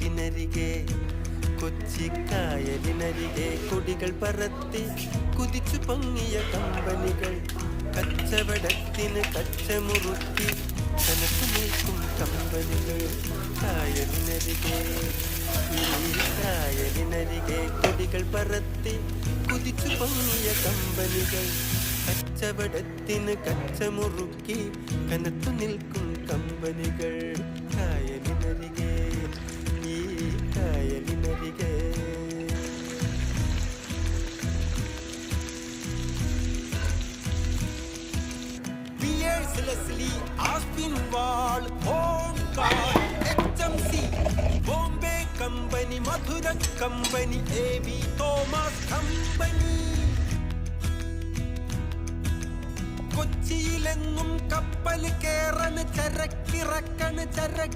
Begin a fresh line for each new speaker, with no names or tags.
കായലിനരികെ കൊച്ചിക്കായലിനരികെ കൊടികൾ പറത്തി കുതിച്ചു പൊങ്ങിയ കമ്പനികൾ കച്ചവടത്തിന് കച്ചമുറുക്കി കനത്തു നിൽക്കും കമ്പനികൾ കായലിനരികെ കായലിനരികെ കൊടികൾ പറത്തി കുതിച്ചു പൊങ്ങിയ കമ്പനികൾ കച്ചവടത്തിന് കച്ചമുറുക്കി കനത്തു നിൽക്കും കമ്പനികൾ കായലിനരികെ ഈ കായലിനരികെ Leslie, Aspinwall, Home Card, HMC, Bombay Company, Mathura Company, A.V. Thomas Company. കൊച്ചിയിലെങ്ങും കപ്പൽ കേറണ് ചരക്കിറക്കണ്